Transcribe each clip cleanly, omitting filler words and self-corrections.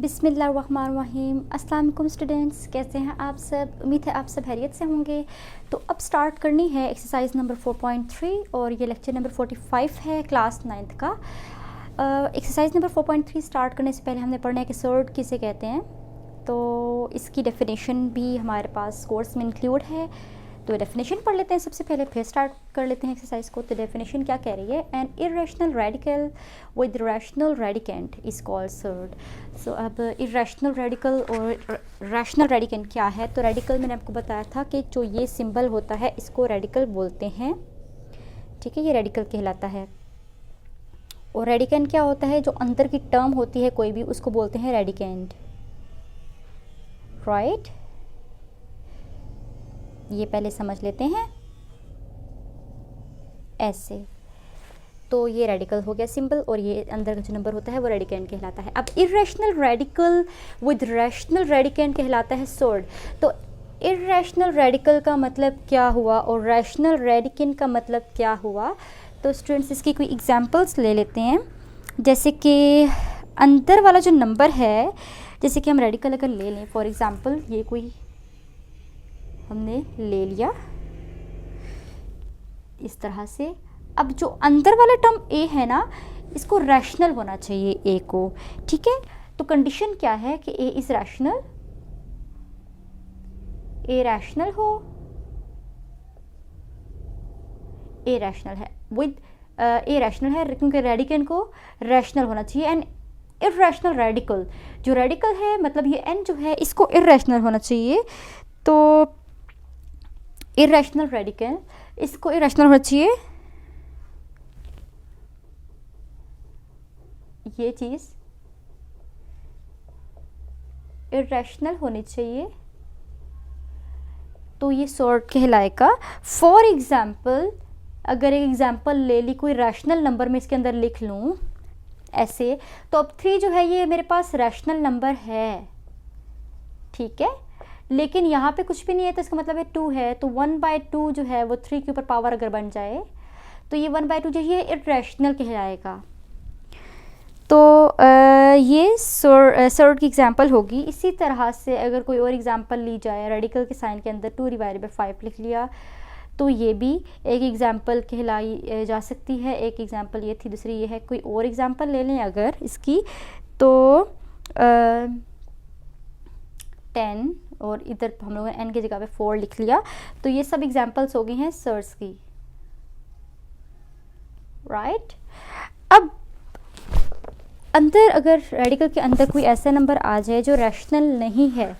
बिस्मिल्लाहिर्रहमानिर्रहीम। अस्सलाम वालेकुम स्टूडेंट्स, कैसे हैं आप सब? उम्मीद है आप सब खैरियत से होंगे। तो अब स्टार्ट करनी है एक्सरसाइज नंबर 4.3 और ये लेक्चर नंबर 45 है क्लास 9th का। एक्सरसाइज नंबर 4.3 स्टार्ट करने से पहले हमने पढ़ना है कि सर्ड किसे कहते हैं। तो इसकी डेफिनेशन भी हमारे पास कोर्स में इंक्लूड है, तो डेफिनेशन पढ़ लेते हैं सबसे पहले, फिर स्टार्ट कर लेते हैं एक्सरसाइज को। तो डेफिनेशन क्या कह रही है? An irrational radical with rational radicand is called surd. So अब इरेशनल रेडिकल और रैशनल रेडिकेंट क्या है? तो रेडिकल मैंने आपको बताया था कि जो ये सिंबल होता है इसको रेडिकल बोलते हैं, ठीक है, ये रेडिकल कहलाता है। और रेडिकेंट क्या होता है? जो अंदर की टर्म होती है कोई भी, उसको बोलते हैं रेडिकेंट, राइट। ये पहले समझ लेते हैं ऐसे। तो ये रेडिकल हो गया सिंबल, और ये अंदर का जो नंबर होता है वो रेडिकेंट कहलाता है। अब irrational radical with rational radicand कहलाता है सर्ड। तो इरेशनल रेडिकल का मतलब क्या हुआ और रैशनल रेडिकेंट का मतलब क्या हुआ? तो स्टूडेंट्स इसकी कोई एग्जांपल्स ले लेते हैं। जैसे कि अंदर वाला जो नंबर है, जैसे कि हम रेडिकल अगर ले लें, फॉर एग्जांपल ये कोई हमने ले लिया इस तरह से। अब जो अंदर वाला टर्म ए है ना, इसको रैशनल होना चाहिए ए को, ठीक है। तो कंडीशन क्या है कि ए इज रैशनल, ए रैशनल हो, ए रैशनल है विद ए रैशनल है क्योंकि रेडिकेंट को रैशनल होना चाहिए। एंड इरेशनल रेडिकल, जो रेडिकल है मतलब ये एन जो है इसको इरेशनल होना चाहिए। तो इरेशनल रेडिकल, इसको इरेशनल होना चाहिए, ये चीज़ इरेशनल होनी चाहिए, तो ये सॉर्ट कहलाएगा। फॉर एग्जाम्पल, अगर एक एग्जाम्पल ले ली, कोई रैशनल नंबर में इसके अंदर लिख लूँ ऐसे, तो अब 3 जो है ये मेरे पास रैशनल नंबर है, ठीक है, लेकिन यहाँ पे कुछ भी नहीं है, तो इसका मतलब है 2 है। तो 1/2 जो है वो 3 के ऊपर पावर अगर बन जाए तो ये 1/2 जो है इरेशनल कहलाएगा। तो ये सर्ड की एग्जांपल होगी। इसी तरह से अगर कोई और एग्जांपल ली जाए, रेडिकल के साइन के अंदर 2/5 लिख लिया, तो ये भी एक एग्जांपल कहलाई जा सकती है। एक एग्जांपल ये थी, दूसरी ये है। कोई और एग्जांपल ले लें अगर इसकी, तो 10 और इधर हम लोगों ने n की जगह पे 4 लिख लिया। तो ये सब एग्जांपल्स हो गई हैं सर्स की, राइट। अब अंदर अगर रेडिकल के अंदर कोई ऐसा नंबर आ जाए जो रैशनल नहीं है,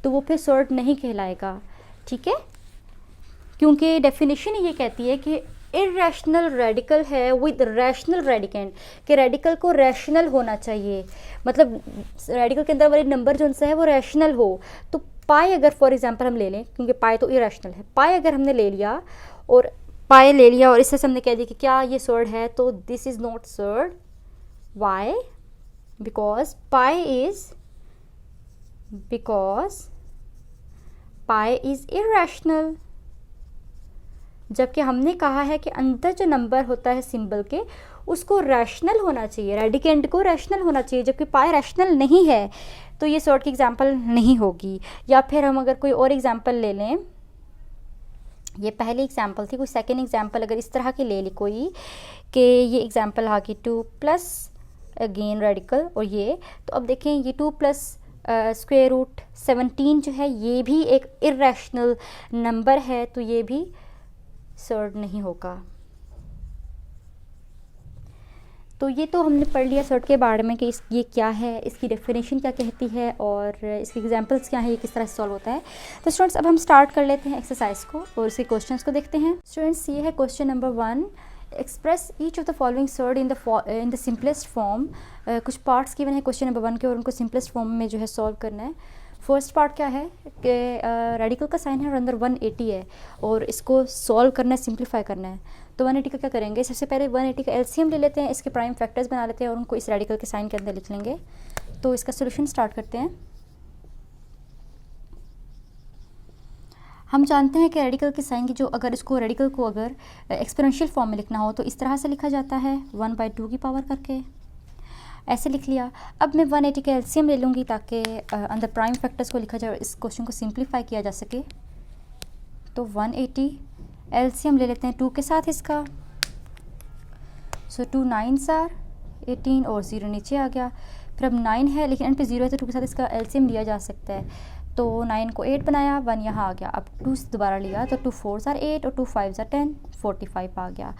तो वो फिर सर्ट नहीं कहलाएगा, ठीक है, क्योंकि डेफिनेशन ये कहती है कि इरेशनल रेडिकल है विद रैशनल रेडिकेंट, कि रेडिकल को रैशनल होना चाहिए, मतलब रेडिकल के अंदर वाले नंबर जो उनसे है वो रैशनल हो। तो पाई अगर फॉर एग्जांपल हम ले लें, क्योंकि पाई तो इरेशनल है, पाई अगर हमने ले लिया और पाई ले लिया और इससे हमने कह दिया कि क्या ये सर्ड है, तो this is not surd. Why? Because pi is irrational. जबकि हमने कहा है कि अंदर जो नंबर होता है सिंबल के, उसको रैशनल होना चाहिए, रेडिकेंट को रैशनल होना चाहिए, जबकि पाई रैशनल नहीं है, तो ये सॉर्ट की एग्जांपल नहीं होगी। या फिर हम अगर कोई और एग्जांपल ले लें, ये पहली एग्जांपल थी, कोई सेकेंड एग्जांपल अगर इस तरह की ले ली कोई, कि ये एग्जांपल आ गई 2 प्लस अगेन रेडिकल और ये, तो अब देखें ये 2 प्लस स्क्वायर रूट 17 जो है ये भी एक इरेशनल नंबर है, तो ये भी सर्ड नहीं होगा। तो ये तो हमने पढ़ लिया सर्ड के बारे में कि ये क्या है, इसकी डेफिनेशन क्या कहती है और इसके एग्जांपल्स क्या है, ये किस तरह से सॉल्व होता है। तो स्टूडेंट्स अब हम स्टार्ट कर लेते हैं एक्सरसाइज को और इसके क्वेश्चंस को देखते हैं। स्टूडेंट्स ये है question number 1, express each of the following surd in the simplest form. कुछ पार्ट्स गिवन है क्वेश्चन नंबर 1 के और उनको सिंपलेस्ट फॉर्म में जो है सॉल्व करना है। फर्स्ट पार्ट क्या है कि रेडिकल का साइन है और अंदर 180 है और इसको सॉल्व करना है, सिंप्लीफाई करना है। तो 180 का क्या करेंगे? सबसे पहले 180 का एलसीएम ले लेते हैं, इसके प्राइम फैक्टर्स बना लेते हैं और उनको इस रेडिकल के साइन के अंदर लिख लेंगे। तो इसका सोल्यूशन स्टार्ट करते हैं। हम जानते हैं कि रेडिकल के साइन की जो, अगर इसको रेडिकल को अगर एक्सपोनेंशियल फॉर्म में लिखना हो तो इस तरह से लिखा जाता है 1/2 की पावर करके। ऐसे लिख लिया। अब मैं 180 का एलसीएम ले लूँगी ताकि अंदर प्राइम फैक्टर्स को लिखा जाए, इस क्वेश्चन को सिंप्लीफाई किया जा सके। तो 180 एलसीएम ले लेते हैं 2 के साथ इसका। सो 2 9s आर 18 और 0 नीचे आ गया। फिर अब 9 है लेकिन एंड पे 0 है तो 2 के साथ इसका एलसीएम लिया जा सकता है। तो 9 को 8 बनाया, 1 यहाँ आ गया। अब 2 से दोबारा लिया तो 2 4s आर 8 और 2 5s आर 10, 45 आ गया।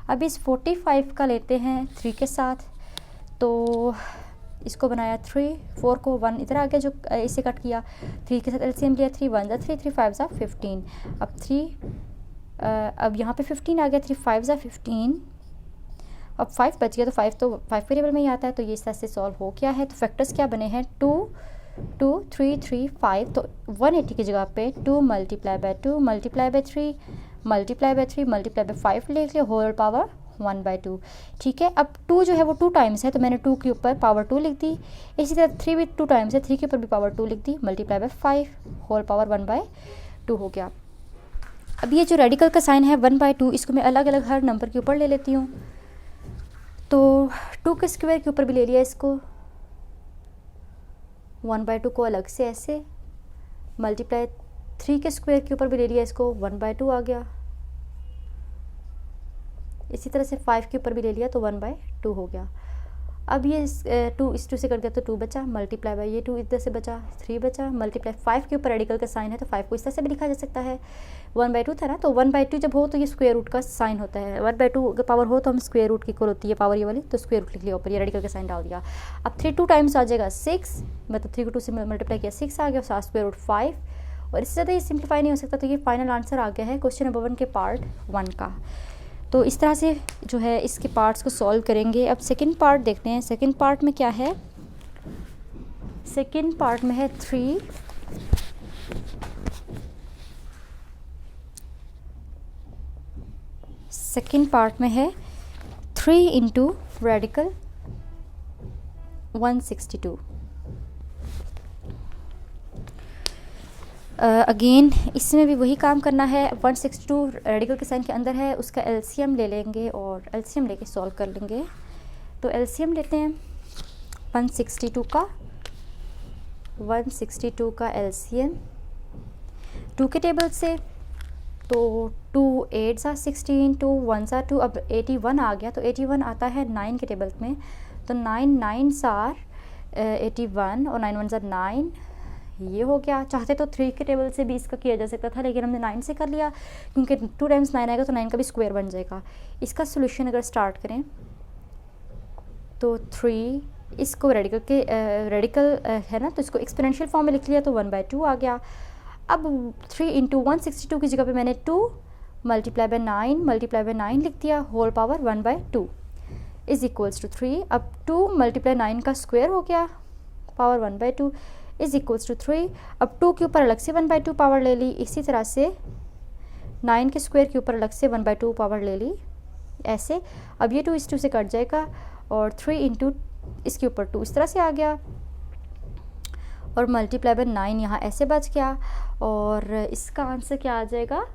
अब इस 45 का लेते हैं 3 के साथ, तो इसको बनाया 3, 4 को 1 इधर आ गया जो इसे कट किया, 3 के साथ एलसीएम लिया, 3 1s आर 3, 3 5s आर 15। अब 3 अब यहाँ पे 15 आ गया, 3 5s आर 15। अब 5 बच गया, तो 5 तो 5 वेरिएबल में ही आता है, तो ये इस तरह से सॉल्व हो गया है। तो फैक्टर्स क्या बने हैं 2 2 3 3 5। तो 180 की जगह पे 2 multiply by 2 multiply by 3 multiply by 3 multiply by 5 लिख लिया, होल पावर 1/2। ठीक है, अब 2 जो है वो 2 टाइम्स है तो मैंने 2 के ऊपर पावर 2 लिख दी। इसी तरह 3 भी 2 टाइम्स है, 3 के ऊपर भी पावर 2 लिख दी, मल्टीप्लाई बाय 5 होल पावर 1/2 हो गया। अब ये जो रेडिकल का साइन है 1/2, इसको मैं अलग अलग हर नंबर के ऊपर ले लेती हूँ। तो 2 के स्क्वायर के ऊपर भी ले लिया इसको, 1/2 को अलग से ऐसे, मल्टीप्लाई 3 के स्क्वायर के ऊपर भी ले लिया इसको, 1/2 आ गया। इसी तरह से 5 के ऊपर भी ले लिया तो 1/2 हो गया। अब ये 2 इस 2 से कट गया तो 2 बचा, मल्टीप्लाई बाय ये 2 इधर से बचा, 3 बचा, मल्टीप्लाई 5 के ऊपर रेडिकल का साइन है तो 5 को इस तरह से भी लिखा जा सकता है, 1/2 था ना, तो 1/2 जब हो तो ये स्क्वायर रूट का साइन होता है। 1/2 अगर पावर हो तो हम स्क्वायर रूट की इक्वल होती है पावर ये वाली, तो स्क्वायर रूट लिख लिया ऊपर, ये रेडिकल का साइन डाल दिया। अब 3 2 टाइम्स आ जाएगा 6, मतलब 3 को 2 से मल्टीप्लाई किया 6 आ गया, 7 स्क्वायर रूट 5, और इससे ज़्यादा ये सिंप्लीफाई नहीं हो सकता। तो ये फाइनल आंसर आ गया है क्वेश्चन नंबर 1 के पार्ट 1 का। तो इस तरह से जो है इसके पार्ट्स को सॉल्व करेंगे। अब सेकंड पार्ट देखते हैं, सेकंड पार्ट में क्या है। सेकंड पार्ट में है 3 सेकंड पार्ट में है 3 इंटू रेडिकल 162। अगेन इसमें भी वही काम करना है, 162 रेडिकल के साइन के अंदर है, उसका एलसीएम ले लेंगे और एलसीएम लेके सॉल्व कर लेंगे। तो एलसीएम लेते हैं 162 का एलसीएम 2 के टेबल से, तो 2 8s आर 16, 2 1s आर 2, अब 81 आ गया, तो 81 आता है 9 के टेबल में, तो 9 9s आर 81 और 9 1s आर 9, ये हो गया। चाहते तो 3 के टेबल से भी इसका किया जा सकता था, लेकिन हमने 9 से कर लिया क्योंकि 2 टाइम्स 9 आएगा तो 9 का भी स्क्वायर बन जाएगा। इसका सोल्यूशन अगर स्टार्ट करें तो 3, इसको रेडिकल है ना, तो इसको एक्सपोनेंशियल फॉर्म में लिख लिया तो 1/2 आ गया। अब 3 इंटू 162 की जगह पे मैंने 2 मल्टीप्लाई बाय 9 लिख दिया, whole power 1/2 is equals to 3। अब 2 मल्टीप्लाई 9 का स्क्वायर हो गया, पावर 1/2 इज इक्वल्स टू 3। अब 2 के ऊपर अलग से 1/2 पावर ले ली, इसी तरह से 9 के स्क्वायर के ऊपर अलग से 1/2 पावर ले ली ऐसे। अब ये 2 इस 2 से कट जाएगा और 3 इंटू इसके ऊपर 2 इस तरह से आ गया, और मल्टीप्लाई बाय 9 यहाँ ऐसे बच गया। और इसका आंसर क्या आ जाएगा,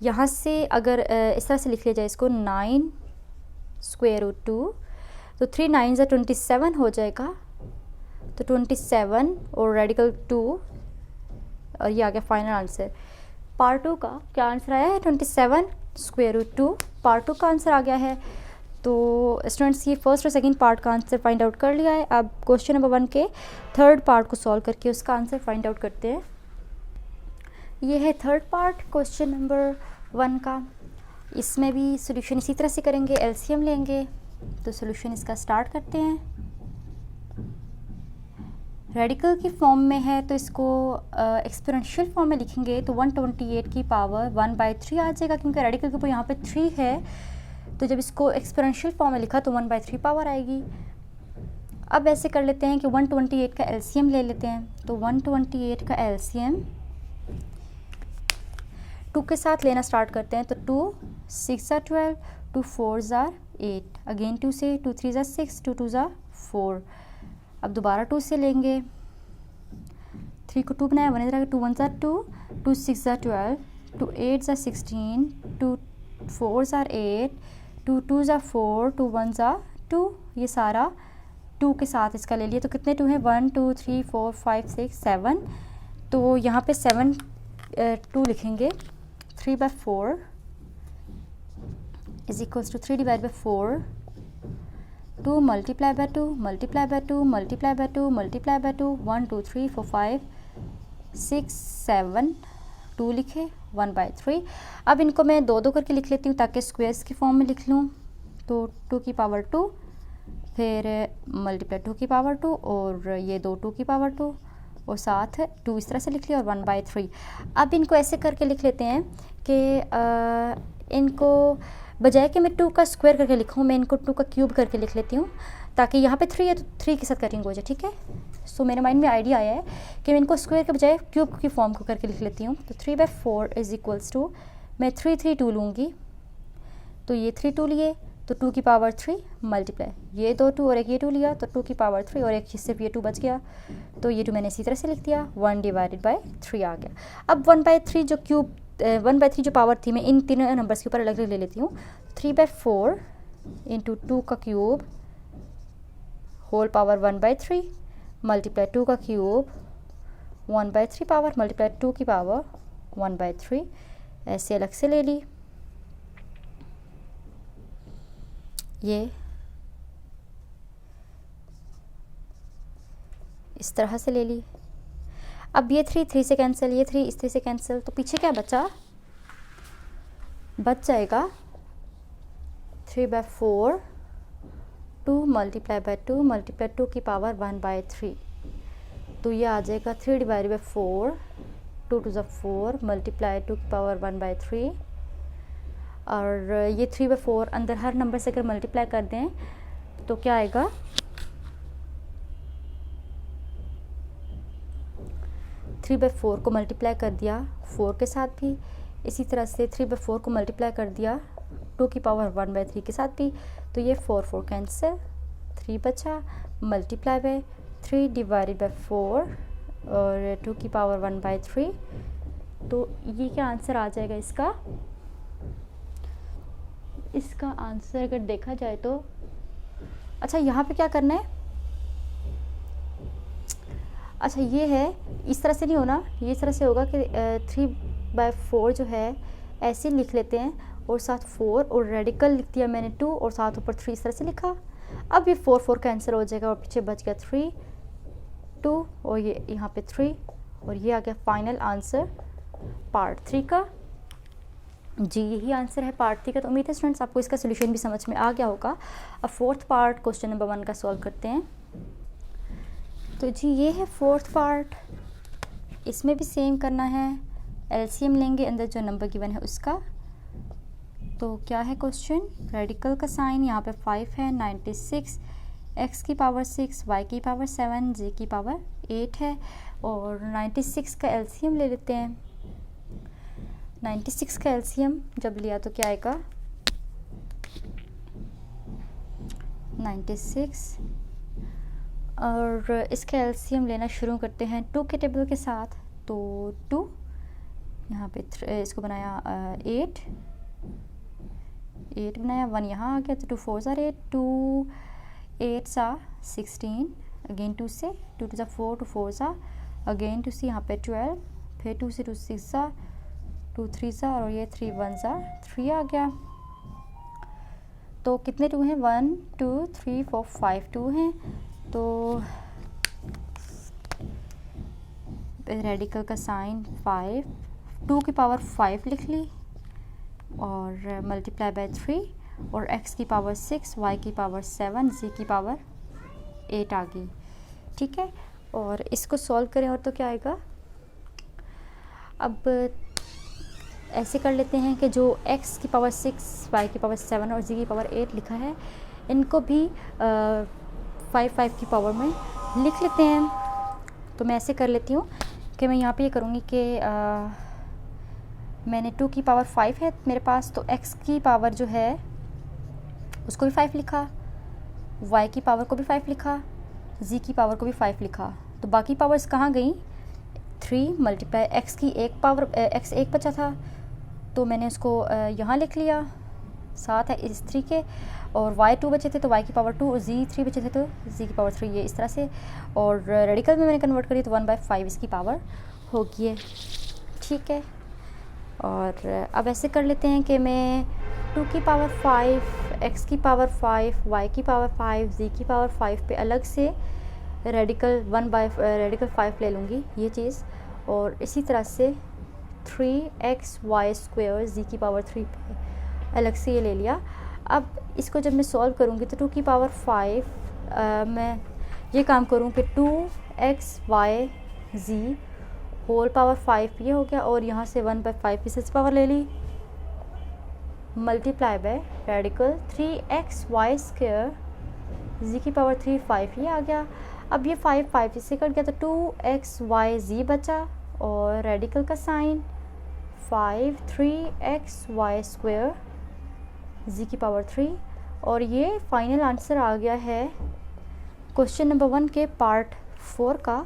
यहाँ से अगर इस तरह से लिख लिया जाए इसको 9 स्क्वायर रूट 2, तो 3 9s आर 27 हो जाएगा, तो 27 और रेडिकल 2, और ये आ गया फाइनल आंसर। पार्ट 2 का क्या आंसर आया है 27 स्क्वायर रूट 2, पार्ट 2 का आंसर आ गया है। तो स्टूडेंट्स ये फर्स्ट और सेकंड पार्ट का आंसर फाइंड आउट कर लिया है। अब क्वेश्चन नंबर 1 के थर्ड पार्ट को सॉल्व करके उसका आंसर फाइंड आउट करते हैं। ये है थर्ड पार्ट क्वेश्चन नंबर 1 का। इसमें भी सोल्यूशन इसी तरह से करेंगे, एलसीएम लेंगे। तो सोल्यूशन इसका स्टार्ट करते हैं। रेडिकल की फॉर्म में है तो इसको एक्सपोनेंशियल फॉर्म में लिखेंगे तो 128 की पावर 1/3 आ जाएगा, क्योंकि रेडिकल के ऊपर यहाँ पे 3 है, तो जब इसको एक्सपोनेंशियल फॉर्म में लिखा तो 1/3 पावर आएगी। अब ऐसे कर लेते हैं कि 128 का एलसीएम ले लेते हैं। तो 128 का एलसीएम 2 के साथ लेना स्टार्ट करते हैं। तो 2 6 आर 12, 2 4s आर 8, अगेन 2 से 2 3s आर 6, 2 2s आर 4। अब दोबारा 2 से लेंगे, 3 को 2 बनाया, 1 इधर आ गया, 2 1s are 2, 2 6 are 12, 2 8s are 16, 2 4s are 8, 2 2s are 4, 2 1s are 2, ये सारा 2 के साथ इसका ले लिया, तो कितने 2 हैं 1 2 3 4 5 6 7, तो यहाँ पे 7 2 लिखेंगे। 3/4 is equals to 3 divide by 4, 2 multiply by 2 multiply by 2 multiply by 2 multiply by 2, 1 2 3 4 5 6 7, 2 लिखे 1/3। अब इनको मैं 2 करके लिख लेती हूँ ताकि स्क्वेयर्स की फॉर्म में लिख लूँ। तो 2 की पावर 2, फिर मल्टीप्लाई 2 की पावर 2, और ये 2 की पावर 2, और साथ 2 इस तरह से लिख लिया, और 1/3। अब इनको ऐसे करके लिख लेते हैं कि इनको बजाय कि मैं 2 का स्क्वायर करके लिखूँ, मैं इनको 2 का क्यूब करके लिख लेती हूँ, ताकि यहाँ पे 3 है तो 3 के साथ कटिंग हो जाए, ठीक है। सो मेरे माइंड में आइडिया आया है कि मैं इनको स्क्वायर के बजाय क्यूब की फॉर्म को करके लिख लेती हूँ। तो 3/4 इज इक्वल्स टू, मैं 3 3 2 लूँगी, तो ये 3 2 लिए, तो 2 की पावर 3 मल्टीप्लाई ये 2 2 और एक ये 2 लिया, तो 2 की पावर 3 और एक सिर्फ ये 2 बच गया, तो ये 2 मैंने इसी तरह से लिख दिया, 1 डिवाइडेड बाई 3 आ गया। अब 1/3 जो क्यूब 1/3 जो पावर थी, मैं इन तीनों नंबर्स के ऊपर अलग अलग ले लेती हूँ। 3/4 इंटू 2 का क्यूब होल पावर 1/3 मल्टीप्लाई 2 का क्यूब 1/3 पावर मल्टीप्लाई 2 की पावर 1/3, ऐसे अलग से ले ली। ये इस तरह से ले ली। अब ये 3 3 से कैंसिल, ये 3 इस 3 से कैंसिल, तो पीछे क्या बचा, बच जाएगा 3/4 2 मल्टीप्लाई बाई 2 मल्टीप्लाई 2 की पावर 1/3, तो ये आ जाएगा 3 डिवाइड बाई 4, 2 2 4 मल्टीप्लाई 2 की पावर 1/3, और ये 3/4 अंदर हर नंबर से अगर मल्टीप्लाई कर दें तो क्या आएगा, 3/4 को मल्टीप्लाई कर दिया 4 के साथ भी, इसी तरह से 3/4 को मल्टीप्लाई कर दिया 2 की पावर 1/3 के साथ भी, तो ये 4 4 कैंसिल, 3 बचा मल्टीप्लाई बाय 3 डिवाइडेड बाय 4 और 2 की पावर 1/3, तो ये क्या आंसर आ जाएगा इसका आंसर अगर देखा जाए तो, अच्छा यहाँ पे क्या करना है, अच्छा ये है, इस तरह से नहीं होना, ये इस तरह से होगा कि 3/4 जो है ऐसे लिख लेते हैं और साथ 4 और रेडिकल लिख दिया मैंने 2 और साथ ऊपर 3 इस तरह से लिखा। अब ये 4 4 कैंसिल हो जाएगा और पीछे बच गया 3 2 और ये यहाँ पे 3 और ये आ गया फाइनल आंसर पार्ट 3 का। जी यही आंसर है पार्ट 3 का। तो उम्मीद है स्टूडेंट्स आपको इसका सोल्यूशन भी समझ में आ गया होगा। अब फोर्थ पार्ट क्वेश्चन नंबर 1 का सॉल्व करते हैं। तो जी ये है फोर्थ पार्ट, इसमें भी सेम करना है, एलसीएम लेंगे अंदर जो नंबर गिवन है उसका। तो क्या है क्वेश्चन, रेडिकल का साइन यहाँ पे 5 है, 96 x की पावर 6 y की पावर 7 z की पावर 8 है और 96 का एलसीएम ले लेते हैं। 96 का एलसीएम जब लिया तो क्या आएगा 96 और इसका एलसीएम लेना शुरू करते हैं 2 के टेबल के साथ। तो 2 यहाँ पे इसको बनाया 8 बनाया, 1 यहाँ आ गया तो 2 4 are 8, 2 8 are 16, अगेन 2 से 2 2 4, 2 4 are अगेन 2 से यहाँ पे 12, फिर 2 से 2 6 are 2 3 are और ये 3 1 are 3 आ गया। तो कितने 2 हैं 1 2 3 4 5 2 हैं। तो रेडिकल का साइन 5, 2 की पावर 5 लिख ली और मल्टीप्लाई बाय 3 और x की पावर 6 y की पावर 7 z की पावर 8 आ गई। ठीक है, और इसको सॉल्व करें और तो क्या आएगा। अब ऐसे कर लेते हैं कि जो x की पावर 6 y की पावर 7 और z की पावर 8 लिखा है इनको भी 5 की पावर में लिख लेते हैं। तो मैं ऐसे कर लेती हूँ कि मैं यहाँ पे ये करूँगी कि मैंने 2 की पावर 5 है मेरे पास, तो x की पावर जो है उसको भी 5 लिखा, y की पावर को भी 5 लिखा, z की पावर को भी 5 लिखा। तो बाकी पावर्स कहाँ गई, 3 मल्टीप्लाई x की एक पावर x 1 बचा था तो मैंने उसको यहाँ लिख लिया 7 है इस 3 के, और y 2 बचे थे तो y की पावर 2, z 3 बचे थे तो z की पावर 3, ये इस तरह से। और रेडिकल में मैंने कन्वर्ट करी तो 1/5 इसकी पावर होगी है, ठीक है। और अब ऐसे कर लेते हैं कि मैं 2 की पावर 5, x की पावर 5, y की पावर 5, z की पावर 5 पे अलग से रेडिकल 5 ले लूँगी ये चीज़, और इसी तरह से 3xy² z की पावर 3 पे अलग से ये ले लिया। अब इसको जब मैं सॉल्व करूँगी तो 2 की पावर 5 मैं ये काम करूँ कि 2xyz होल पावर 5 ये हो गया, और यहाँ से 1/5 की सच पावर ले ली, multiply by radical 3xy² z की पावर 3 5 ये आ गया। अब ये 5 से कट गया तो 2xyz बचा, और रेडिकल का साइन 5 3xy² z की पावर 3, और ये फाइनल आंसर आ गया है क्वेश्चन नंबर 1 के पार्ट 4 का।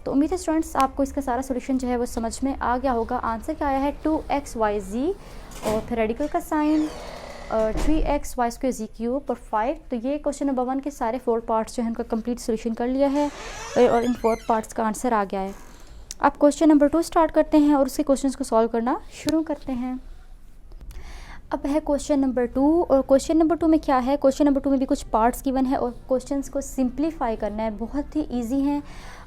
तो उम्मीद है स्टूडेंट्स आपको इसका सारा सोल्यूशन जो है वो समझ में आ गया होगा। आंसर क्या आया है 2xyz, और फिर रेडिकल का साइन 3xy² z³ पर 5। तो ये क्वेश्चन नंबर 1 के सारे 4 पार्ट्स जो हैं उनका कंप्लीट सोल्यूशन कर लिया है, और इन 4 पार्ट्स का आंसर आ गया है। अब क्वेश्चन नंबर 2 स्टार्ट करते हैं और उसके क्वेश्चंस को सॉल्व करना शुरू करते हैं। अब है क्वेश्चन नंबर 2, और क्वेश्चन नंबर 2 में क्या है, क्वेश्चन नंबर 2 में भी कुछ पार्ट्स गिवन है और क्वेश्चंस को सिंप्लीफाई करना है। बहुत ही इजी हैं,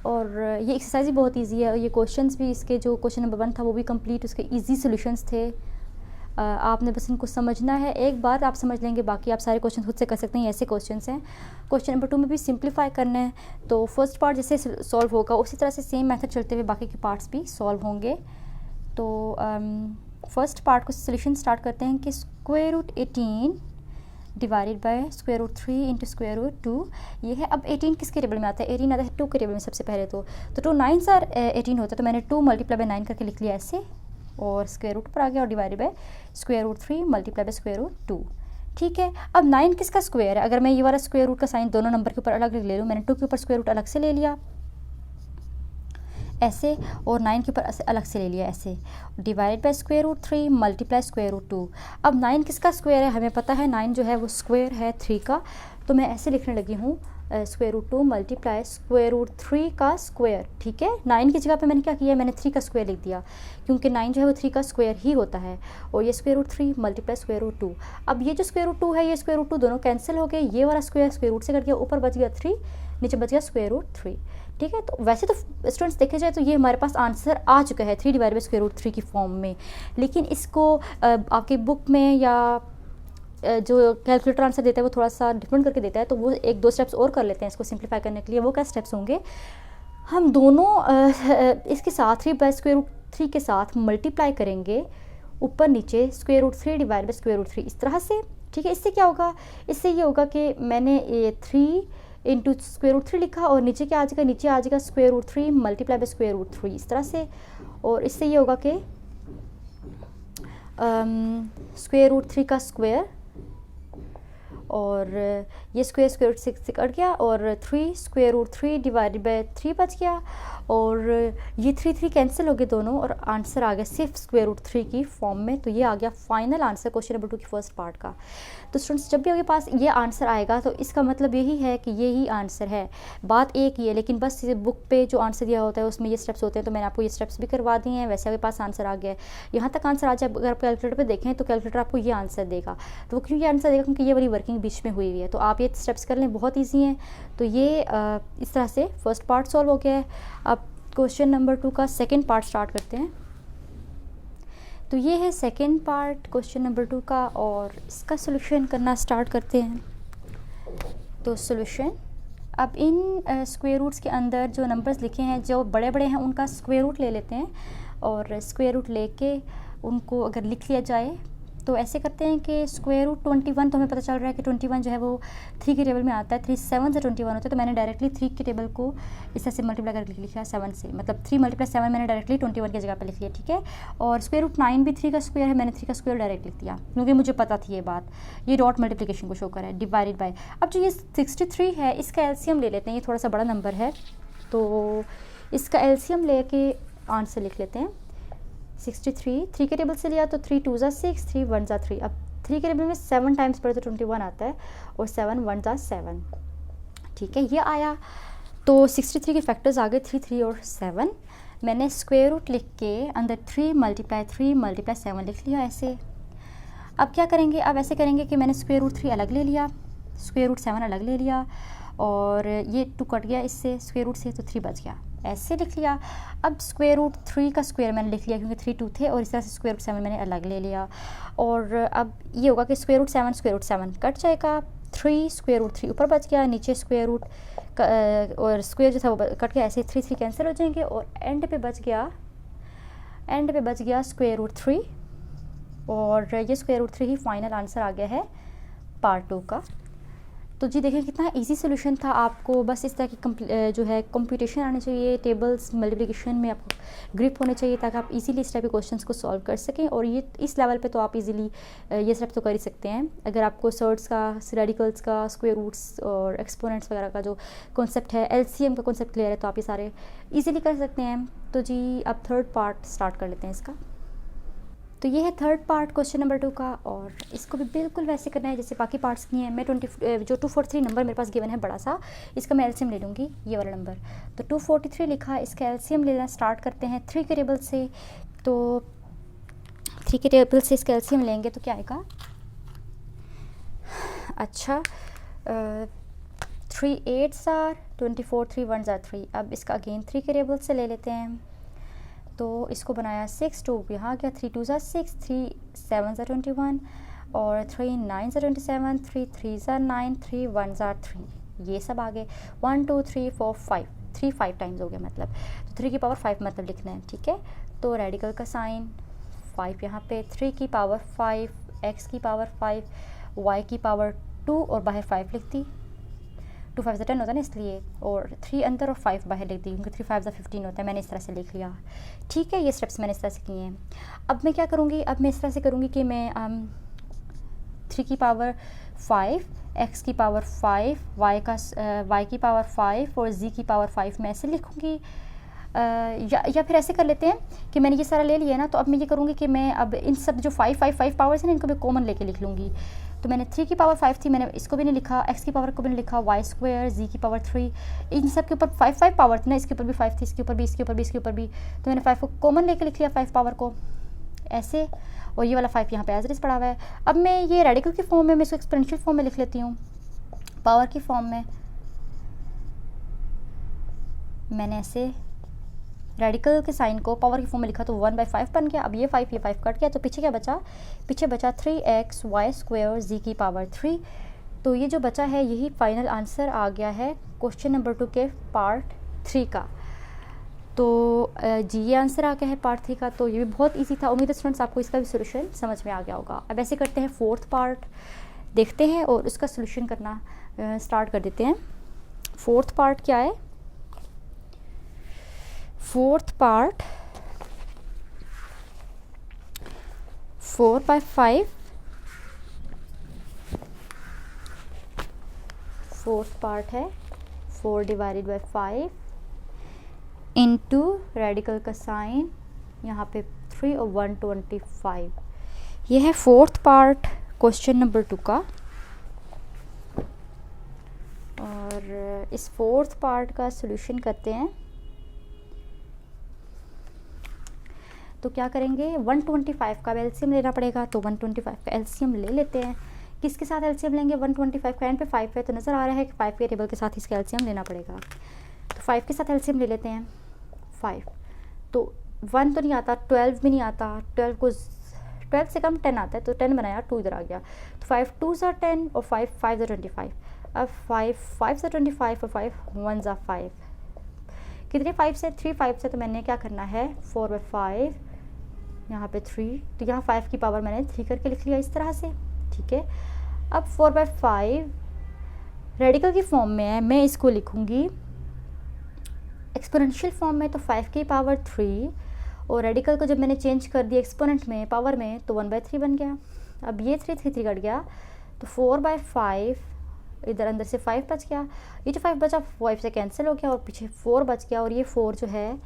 और ये एक्सरसाइज भी बहुत इजी है, और ये क्वेश्चंस भी इसके जो क्वेश्चन नंबर 1 था वो भी कंप्लीट उसके इजी सॉल्यूशंस थे। आपने बस इनको समझना है, एक बार आप समझ लेंगे बाकी आप सारे क्वेश्चन खुद से कर सकते हैं, ऐसे क्वेश्चंस हैं। क्वेश्चन नंबर 2 में भी सिंप्लीफाई करना है, तो फर्स्ट पार्ट जैसे सॉल्व होगा उसी तरह से सेम मेथड चलते हुए बाकी के पार्ट्स भी सॉल्व होंगे। तो फर्स्ट पार्ट को सोल्यूशन स्टार्ट करते हैं कि √18 डिवाइडेड बाय √3 इंटू √2 ये है। अब 18 किसके टेबल में आता है, 18 आता है 2 के टेबल में सबसे पहले। तो 2 9s आर 18 होता है, तो मैंने 2 × 9 करके लिख लिया ऐसे, और स्क्वायर रूट पर आ गया, और डिवाइडेड बाय √3 × √2, ठीक है। अब 9 किसका स्क्वायर है, अगर मैं ये वाला स्क्वायर रूट का साइन दोनों नंबर के ऊपर अलग ले लूँ, मैंने 2 के ऊपर स्क्वायर रूट अलग से ले लिया ऐसे, और 9 के ऊपर अलग से ले लिया ऐसे, डिवाइडेड बाय √3 × √2। अब 9 किसका स्क्वायर है, हमें पता है 9 जो है वो स्क्वायर है 3 का, तो मैं ऐसे लिखने लगी हूँ √2 × √3 का स्क्वायर, ठीक है। 9 की जगह पे मैंने क्या किया, मैंने 3 का स्क्वायर लिख दिया, क्योंकि 9 जो है वो 3 का स्क्वायर ही होता है, और ये √3 × √2। अब ये जो √2 है ये √2 दोनों कैंसिल हो गए, ये वाला स्क्वायर रूट से कट गया, ऊपर बच गया 3, नीचे बच गया √3, ठीक है। तो वैसे तो स्टूडेंट्स देखे जाए तो ये हमारे पास आंसर आ चुका है 3 डिवाइडेड बाय √3 की फॉर्म में, लेकिन इसको आपके बुक में या जो कैलकुलेटर आंसर देता है वो थोड़ा सा डिफरेंट करके देता है, तो वो 1-2 स्टेप्स और कर लेते हैं इसको सिंप्लीफाई करने के लिए। वो क्या स्टेप्स होंगे, हम दोनों इसके साथ 3 बाय √3 के साथ मल्टीप्लाई करेंगे ऊपर नीचे √3 डिवाइड बाय √3 इस तरह से, ठीक है। इससे क्या होगा, इससे ये होगा कि मैंने ये 3 इंटू √3 लिखा, और नीचे क्या आ जाएगा, नीचे आ जाएगा √3 मल्टीप्लाई बाय √3 इस तरह से, और इससे ये होगा कि √3 का स्क्वायर, और ये स्क्वायर रूट से कट गया, और 3 √3 डिवाइडेड बाय 3 बच गया, और ये 3 कैंसिल हो गए दोनों, और आंसर आ गया सिर्फ √3 की फॉर्म में। तो ये आ गया फाइनल आंसर क्वेश्चन नंबर 2 की फर्स्ट पार्ट का। तो स्टूडेंट्स जब भी आपके पास ये आंसर आएगा तो इसका मतलब यही है कि ये ही आंसर है, बात एक ही है, लेकिन बस बुक पे जो आंसर दिया होता है उसमें ये स्टेप्स होते हैं, तो मैंने आपको ये स्टेप्स भी करवा दिए हैं। वैसे आपके पास आंसर आ गया है, यहाँ तक आंसर आ जाए, अगर आप कैलकुलेटर पे देखें तो कैलकुलेटर आपको ये आंसर देगा। तो वो क्यों ये आंसर देगा, क्योंकि ये वाली वर्किंग बीच में हुई है। तो आप ये स्टेप्स कर लें, बहुत ईजी हैं। तो ये इस तरह से फर्स्ट पार्ट सॉल्व हो गया है। अब क्वेश्चन नंबर 2 का सेकेंड पार्ट स्टार्ट करते हैं। तो ये है सेकेंड पार्ट क्वेश्चन नंबर 2 का, और इसका सोल्यूशन करना स्टार्ट करते हैं। तो सोल्यूशन, अब इन स्क्वायर रूट्स के अंदर जो नंबर्स लिखे हैं जो बड़े बड़े हैं उनका स्क्वायर रूट ले लेते हैं, और स्क्वायर रूट लेके उनको अगर लिख लिया जाए तो ऐसे करते हैं कि √21, तो हमें पता चल रहा है कि 21 जो है वो 3 के टेबल में आता है, 3 7 से 21 होता है। तो मैंने डायरेक्टली 3 के टेबल को इस तरह से मल्टीप्लाई करके लिखा है 7 से, मतलब 3 × 7 मैंने डायरेक्टली 21 की जगह पे लिख लिया, ठीक है। और √9 भी 3 का स्क्वायर है, मैंने 3 का स्क्वायर डायरेक्ट लिख दिया क्योंकि मुझे पता थी ये बात। ये डॉट मल्टीप्लिकेशन को शो कर है, डिवाइडेड बाय। अब जो ये 63 है इसका एलसीएम ले लेते हैं, ये थोड़ा सा बड़ा नंबर है तो इसका एलसीएम लेके आंसर लिख लेते हैं। 63 3 के टेबल से लिया तो 3 2 ज़ा 6, 3 1 ज़ा 3। अब 3 के टेबल में 7 टाइम्स पढ़े तो 21 आता है, और 7 1 ज़ा 7, ठीक है, ये आया। तो 63 के फैक्टर्स आ गए 3, 3 और 7। मैंने स्क्वायर रूट लिख के अंदर 3 × 7 लिख लिया ऐसे। अब क्या करेंगे, अब ऐसे करेंगे कि मैंने स्क्वायर रूट 3 अलग ले लिया, स्क्वायर रूट 7 अलग ले लिया, और ये 2 कट गया इससे स्क्वायर रूट से, तो 3 बच गया, ऐसे लिख लिया। अब स्क्वायर रूट 3 का स्क्वायर मैंने लिख लिया क्योंकि 3 2 थे, और इस तरह से स्क्वायर रूट 7 मैंने अलग ले लिया। और अब ये होगा कि स्क्वायर रूट 7 कट जाएगा, 3 स्क्वायर रूट 3 ऊपर बच गया, नीचे स्क्वायर रूट और स्क्वायर जो था वो कट गया, ऐसे 3 3 कैंसिल हो जाएंगे, और एंड पे बच गया स्क्वायर रूट 3, और ये स्क्वायर रूट 3 ही फाइनल आंसर आ गया है पार्ट 2 का। तो जी देखें कितना इजी सोल्यूशन था। आपको बस इस तरह की जो है कंप्यूटेशन आनी चाहिए, टेबल्स मल्टीप्लिकेशन में आपको ग्रिप होने चाहिए, ताकि आप इजीली इस टाइप के क्वेश्चंस को सॉल्व कर सकें। और ये इस लेवल पे तो आप इजीली ये स्टेप तो कर ही सकते हैं। अगर आपको सर्ट्स का, रेडिकल्स का, स्क्वायर रूट्स और एक्सपोनेंट्स वगैरह का जो कॉन्सेप्ट है, एलसीएम का कॉन्सेप्ट क्लियर है, तो आप ये सारे ईजिली कर सकते हैं। तो जी अब थर्ड पार्ट स्टार्ट कर लेते हैं इसका। तो ये है थर्ड पार्ट क्वेश्चन नंबर 2 का, और इसको भी बिल्कुल वैसे करना है जैसे बाकी पार्ट्स किए हैं। मैं 243 नंबर मेरे पास गिवन है बड़ा सा, इसका मैं एलसीएम ले लूँगी, ये वाला नंबर। तो 243 लिखा, इसका एलसीएम लेना स्टार्ट करते हैं 3 के टेबल से। तो 3 के टेबल से इसका एलसीएम लेंगे तो क्या आएगा, अच्छा 3 8s are 24, 3 1s are 3। अब इसका अगेन 3 के टेबल से ले लेते हैं। तो इसको बनाया 6 2 यहाँ गया, 3 2s are 6, 3 7s are 21, और 3 9s are 27, 3 3s are 9, 3 1s are 3। ये सब आ गए 1 2 3 4 5, 3 5 टाइम्स हो गया मतलब, तो 3 की पावर 5 मतलब लिखना है, ठीक है। तो रेडिकल का साइन 5 यहाँ पे, 3 की पावर 5, x की पावर 5, y की पावर 2, और बाहर 5 लिख दी, 2 5 10 होता है ना इसलिए, और 3 अंदर और 5 बाहर लिख दी क्योंकि 3 5 15 होता है। मैंने इस तरह से लिख लिया, ठीक है। ये स्टेप्स मैंने इस तरह से किए हैं। अब मैं क्या करूँगी, अब मैं इस तरह से करूँगी कि मैं 3 की पावर 5, x की पावर 5, y की पावर 5 और z की पावर 5 मैं ऐसे लिखूँगी। या फिर ऐसे कर लेते हैं कि मैंने ये सारा ले लिया ना, तो अब मैं ये करूँगी कि मैं अब इन सब जो 5 5 5 पावर्स हैं ना, इनको भी कॉमन लेके लिख लूँगी। तो मैंने 3 की पावर 5 थी, मैंने इसको भी नहीं लिखा, x की पावर को भी नहीं लिखा, y स्क्वायर, z की पावर 3, इन सब के ऊपर 5 5 पावर थी ना, इसके ऊपर भी 5 थी, इसके ऊपर भी, इसके ऊपर भी, इसके ऊपर भी, तो मैंने 5 को कॉमन लेके लिख लिया, 5 पावर को ऐसे, और ये वाला 5 यहाँ पे एज इट इज पड़ा हुआ है। अब मैं ये रेडिकल की फॉर्म में, मैं इसको एक्सपोनेंशियल फॉर्म में लिख लेती हूँ, पावर की फॉर्म में। मैंने ऐसे रेडिकल के साइन को पावर की फॉर्म में लिखा तो 1/5 बन गया। अब ये 5 कट गया, तो पीछे क्या बचा, पीछे बचा 3x y स्क्वायर z की पावर 3। तो ये जो बचा है यही फाइनल आंसर आ गया है क्वेश्चन नंबर 2 के पार्ट 3 का। तो जी ये आंसर आ गया है पार्ट 3 का। तो ये भी बहुत ईजी था। उम्मीद है स्टूडेंट्स आपको इसका भी सोल्यूशन समझ में आ गया होगा। अब ऐसे करते हैं फोर्थ पार्ट देखते हैं और उसका सोल्यूशन करना स्टार्ट कर देते हैं। फोर्थ पार्ट क्या है, फोर्थ पार्ट 4/5, फोर्थ पार्ट है 4 / 5 इंटू रेडिकल का साइन यहाँ पे 3 और 125। ये है फोर्थ पार्ट क्वेश्चन नंबर 2 का। और इस फोर्थ पार्ट का सॉल्यूशन करते हैं। तो क्या करेंगे, 125 का एलसीएम लेना पड़ेगा, तो 125 का एलसीएम ले लेते हैं। किसके साथ एलसीएम लेंगे, 125 का एंड पे 5 है, तो नज़र आ रहा है कि 5 के टेबल के साथ इसका एलसीएम लेना पड़ेगा। तो 5 के साथ एलसीएम ले लेते हैं। 5 तो 1 तो नहीं आता, 12 भी नहीं आता, 12 से कम 10 आता है, तो 10 बनाया, 2 इधर आ गया। तो 5 2s are 10 और 5 5s are 25। अब 5 5s are 25 और 5 1s are 5। कितने 5 से, 3 5 से, तो मैंने क्या करना है 4/5 यहाँ पे 3, तो यहाँ 5 की पावर मैंने 3 करके लिख लिया इस तरह से, ठीक है। अब 4/5 रेडिकल की फॉर्म में है, मैं इसको लिखूँगी एक्सपोनेंशियल फॉर्म में, तो 5 की पावर 3, और रेडिकल को जब मैंने चेंज कर दिया एक्सपोनेंट में पावर में, तो 1/3 बन गया। अब ये 3 3 3 कट गया, तो 4/5 इधर अंदर से 5 बच गया, ये जो 5 बचा 5 से कैंसिल हो गया और पीछे 4 बच गया, और ये 4 जो है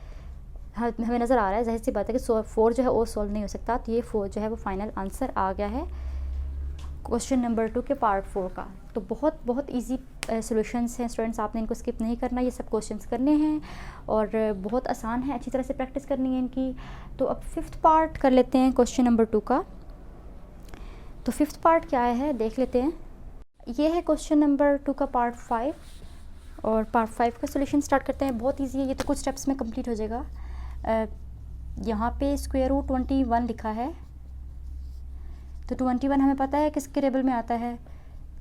हमें नज़र आ रहा है, जाहिर सी बात है कि 4 जो है वो सॉल्व नहीं हो सकता, तो ये 4 जो है वो फाइनल आंसर आ गया है क्वेश्चन नंबर 2 के पार्ट 4 का। तो बहुत बहुत इजी सॉल्यूशंस हैं स्टूडेंट्स, आपने इनको स्किप नहीं करना, ये सब क्वेश्चंस करने हैं और बहुत आसान है, अच्छी तरह से प्रैक्टिस करनी है इनकी। तो अब 5th पार्ट कर लेते हैं क्वेश्चन नंबर 2 का। तो 5th पार्ट क्या है देख लेते हैं। ये है क्वेश्चन नंबर 2 का पार्ट 5 और पार्ट 5 का सॉल्यूशन स्टार्ट करते हैं। बहुत ईजी है ये, तो कुछ स्टेप्स में कंप्लीट हो जाएगा। यहाँ पे स्क्वायर रूट 21 लिखा है, तो 21 हमें पता है किसके टेबल में आता है,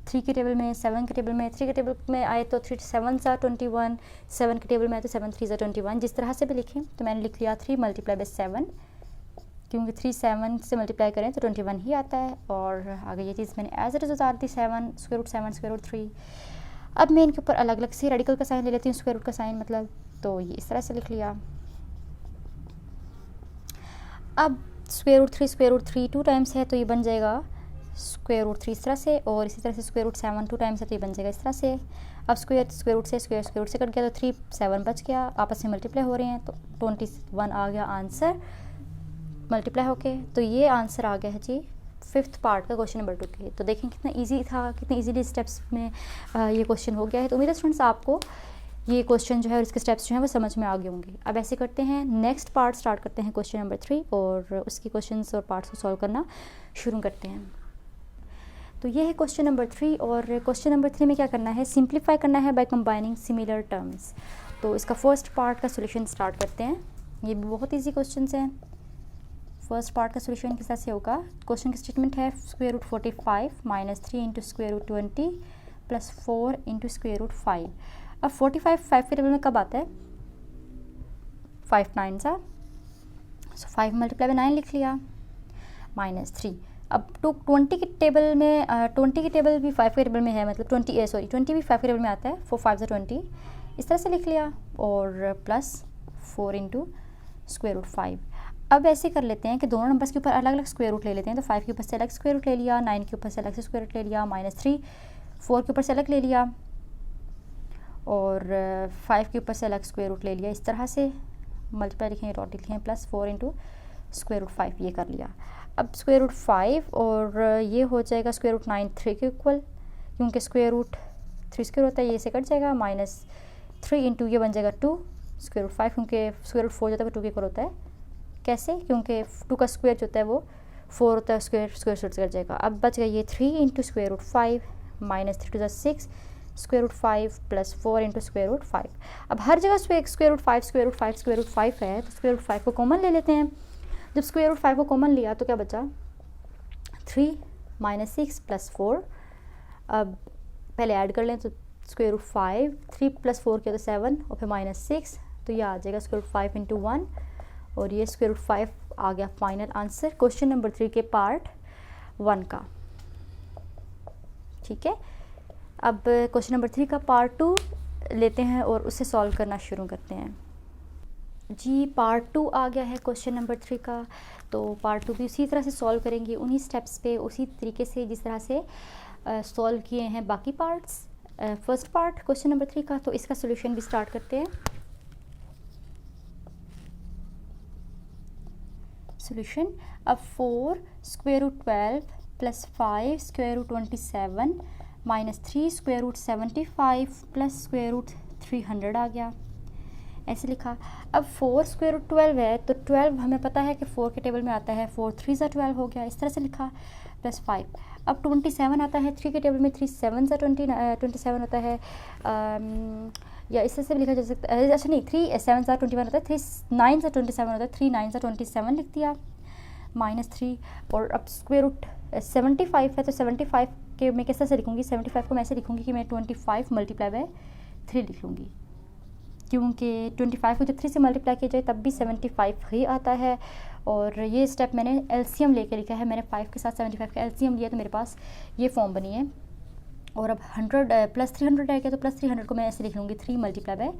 3 के टेबल में, 7 के टेबल में। 3 के टेबल में आए तो 3 7 सा 21, 7 के टेबल में आए तो 7 3 सा 21। जिस तरह से भी लिखें, तो मैंने लिख लिया 3 मल्टीप्लाई बाई 7, क्योंकि 3 7 से मल्टीप्लाई करें तो 21 ही आता है। और आगे ये चीज़ मैंने एज इट इज़ उतार दी, 7 स्क्वायर रूट 7 स्क्वायर रूट 3। अब मैं इनके ऊपर अलग अलग से रेडिकल का साइन ले लेती हूँ, स्क्वायर रूट का साइन मतलब, तो ये इस तरह से लिख लिया। अब स्क्वायर रूट 3 2 टाइम्स है, तो ये बन जाएगा स्क्वायर रूट 3 इस तरह से, और इसी तरह से स्क्वायर रूट 7 2 टाइम्स है, तो ये बन जाएगा इस तरह से। अब स्क्वायर रूट से स्क्वायर रूट से कट गया, तो 3 7 बच गया, आपस में मल्टीप्लाई हो रहे हैं, तो 21 आ गया आंसर मल्टीप्लाई होके। तो ये आंसर आ गया है जी 5th पार्ट का क्वेश्चन नंबर 2 के। तो देखें कितना इजी था, कितने इजीली स्टेप्स में ये क्वेश्चन हो गया है। तो उम्मीद है स्टूडेंट्स आपको ये क्वेश्चन जो है और इसके स्टेप्स जो हैं वो समझ में आ गए होंगे। अब ऐसे करते हैं, नेक्स्ट पार्ट स्टार्ट करते हैं क्वेश्चन नंबर 3 और उसकी क्वेश्चंस और पार्ट्स को सॉल्व करना शुरू करते हैं। तो ये है क्वेश्चन नंबर 3 और क्वेश्चन नंबर 3 में क्या करना है, सिंप्लीफाई करना है बाय कंबाइनिंग सिमिलर टर्म्स। तो इसका फर्स्ट पार्ट का सोल्यूशन स्टार्ट करते हैं। ये भी बहुत ईजी क्वेश्चन हैं। फर्स्ट पार्ट का सोल्यूशन किस तरह से होगा, क्वेश्चन की स्टेटमेंट है square root 45 minus 3 into square root 20 plus 4 into square root 5। अब 45 5 के टेबल में कब आता है, 5 9 सा, सो 5 मल्टीप्लाई बाई 9 लिख लिया, माइनस 3। अब 20 के टेबल में 20 के टेबल भी 5 के टेबल में है, मतलब 20 भी 5 के टेबल में आता है, 4 5 से 20 इस तरह से लिख लिया, और प्लस 4 इंटू स्क्वायर रूट 5। अब ऐसे कर लेते हैं कि दोनों नंबर्स के ऊपर अलग अलग स्क्वायर रूट ले लेते हैं। तो 5 के ऊपर से अलग स्क्वायर रूट ले लिया, 9 के ऊपर से अलग से स्क्वायर रूट ले लिया, माइनस 3 4 के ऊपर से अलग ले लिया, और 5 के ऊपर से अलग स्क्वायर रूट ले लिया। इस तरह से मल्टीप्लाई लिखेंगे, डॉट लिखेंगे, प्लस 4 इंटू स्क्वायर रूट 5 ये कर लिया। अब स्क्वायर रूट 5 और ये हो जाएगा स्क्वायर रूट 9 3 के इक्वल, क्योंकि स्क्वायर रूट 3 स्क्वायर होता है, ये से कट जाएगा, माइनस 3 इंटू ये बन जाएगा 2 स्क्वायर रूट 5, क्योंकि स्क्वायर रूट 4 जो होता है वो 2 के इक्वल होता है। कैसे, क्योंकि 2 का स्क्वायर जो होता है वो 4 होता है, स्क्वायर रूट से कट जाएगा। अब बच गया ये 3 into square root 5 minus 3 2 6 square root 5 plus 4 into square root 5। अब हर जगह square root 5 square root 5 square root 5 है, तो स्क्वायर रूट 5 को कॉमन ले लेते हैं। जब स्क्वायर रूट 5 को कॉमन लिया तो क्या बचा, 3 माइनस 6 प्लस 4। अब पहले ऐड कर लें, तो स्क्वायर रूट 5 3 प्लस 4 किया तो 7 और फिर माइनस 6, तो ये आ जाएगा स्क्वायर रूट 5 इंटू 1, और ये स्क्वायर रूट 5 आ गया फाइनल आंसर क्वेश्चन नंबर 3 के पार्ट 1 का। ठीक है, अब क्वेश्चन नंबर 3 का पार्ट 2 लेते हैं और उसे सॉल्व करना शुरू करते हैं जी। पार्ट 2 आ गया है क्वेश्चन नंबर 3 का। तो पार्ट 2 भी उसी तरह से सॉल्व करेंगे, उन्हीं स्टेप्स पे, उसी तरीके से जिस तरह से सॉल्व किए हैं बाकी parts. First part question number 3 का, तो इसका सोल्यूशन भी स्टार्ट करते हैं। सोल्यूशन, अब 4 square root 12 plus 5 square root 27 minus 3 square root 75 plus square root 300 आ गया, ऐसे लिखा। अब 4 स्क्वायर रूट 12 है, तो 12 हमें पता है कि 4 के टेबल में आता है, 4 3 सा 12 हो गया, इस तरह से लिखा, प्लस 5। अब 27 आता है 3 के टेबल में, 3 7 सा 27 होता है, या इस तरह से भी लिखा जा सकता है, अच्छा नहीं, 3 7 सा 21 होता है, 3 9 सा 27 होता है, 3 9 सा 27 लिख दिया, माइनस 3। और अब स्क्वायर रूट 75 है, तो 75 के मैं किस तरह से लिखूँगी, 75 को मैं ऐसे लिखूँगी कि मैं 25 मल्टीप्लाई बाय 3 लिख लूँगी, क्योंकि 25 को जब 3 से मल्टीप्लाई किया जाए तब भी 75 ही आता है। और ये स्टेप मैंने एलसीएम लेके लिखा है, मैंने 5 के साथ 75 का एलसीएम लिया, तो मेरे पास ये फॉर्म बनी है। और अब 100 प्लस 300 आ गया, तो प्लस 300 को मैं ऐसे लिख लूँगी 3 मल्टीप्लाई बाय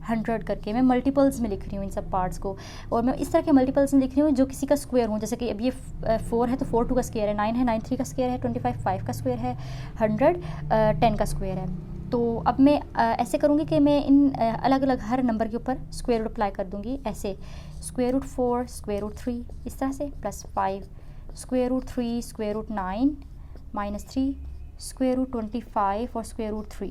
100 करके। मैं मल्टीपल्स में लिख रही हूँ इन सब पार्ट्स को, और मैं इस तरह के मल्टीपल्स में लिख रही हूँ जो किसी का स्क्वायर हूँ। जैसे कि अब ये 4 है तो 4 2 का स्क्वायर है, 9 है 9 3 का स्क्वायर है, 25 5 का स्क्वायर है, 100 10 का स्क्वायर है। तो अब मैं ऐसे करूँगी कि मैं इन अलग अलग हर नंबर के ऊपर स्क्वायर रूट अप्लाई कर दूँगी, ऐसे स्क्वायर रूट 4 स्क्वायर रूट 3 इस तरह से, plus 5 square root 3 square root 9 -3 square root 25 और स्क्वायर रूट 3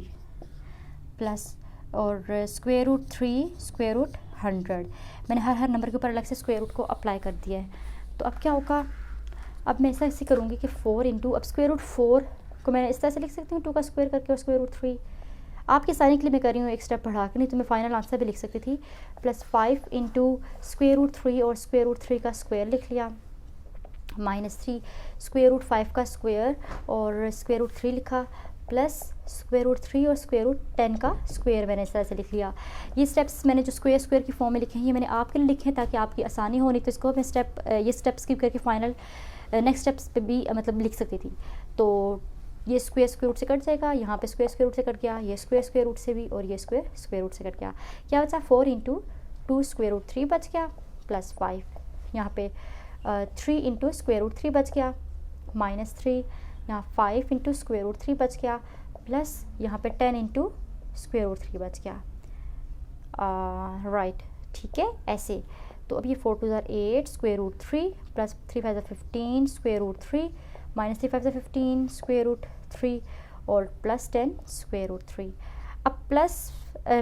प्लस और स्क्वायर रूट 3 स्क्वायर रूट 100। मैंने हर नंबर के ऊपर अलग से स्क्वायर रूट को अप्लाई कर दिया है। तो अब क्या होगा, अब मैं ऐसे करूँगी कि 4 इंटू, अब स्क्वायर रूट 4 को मैं इस तरह से लिख सकती हूँ 2 का स्क्वायर करके और स्क्वायर रूट 3। आपके सारे के लिए मैं कर रही हूँ एक स्टेप बढ़ा के, नहीं तो मैं फाइनल आंसर भी लिख सकती थी। प्लस 5 इंटू स्क्वायर रूट 3 और स्क्वायर रूट 3 का स्क्वायर लिख लिया, -3 स्क्वायर रूट 5 का स्क्वायर और स्क्वायर रूट 3 लिखा, प्लस स्क्वायर रूट 3 और स्क्वायर रूट 10 का स्क्वायर मैंने इस तरह से लिख लिया। ये स्टेप्स मैंने जो स्क्वायर की फॉर्म में लिखे हैं ये मैंने आपके लिए लिखे हैं ताकि आपकी आसानी हो, नहीं तो इसको मैं ये स्टेप्स स्किप करके फाइनल नेक्स्ट स्टेप्स पे भी मतलब लिख सकती थी। तो ये स्क्वायर रूट से कट जाएगा, यहाँ पे स्क्वायर रूट से कट गया, ये स्क्वायर रूट से भी, और ये स्क्वायर रूट से कट गया। क्या बचा, 4 इंटू 2 स्क्वायर रूट 3 बच गया, प्लस 5 यहाँ पे 3 इंटू स्क्वायर रूट 3 बच गया, -3 यहाँ 5 इंटू स्क्वायर रूट 3 बच गया, प्लस यहाँ पे 10 इंटू स्क्वायर रूट 3 बच गया। राइट, ठीक है ऐसे। तो अब ये 4 2 8 square root 3 plus 3 5 15 square root 3 -3 5 15 square root 3 और प्लस 10 स्क्वायर रूट 3। अब plus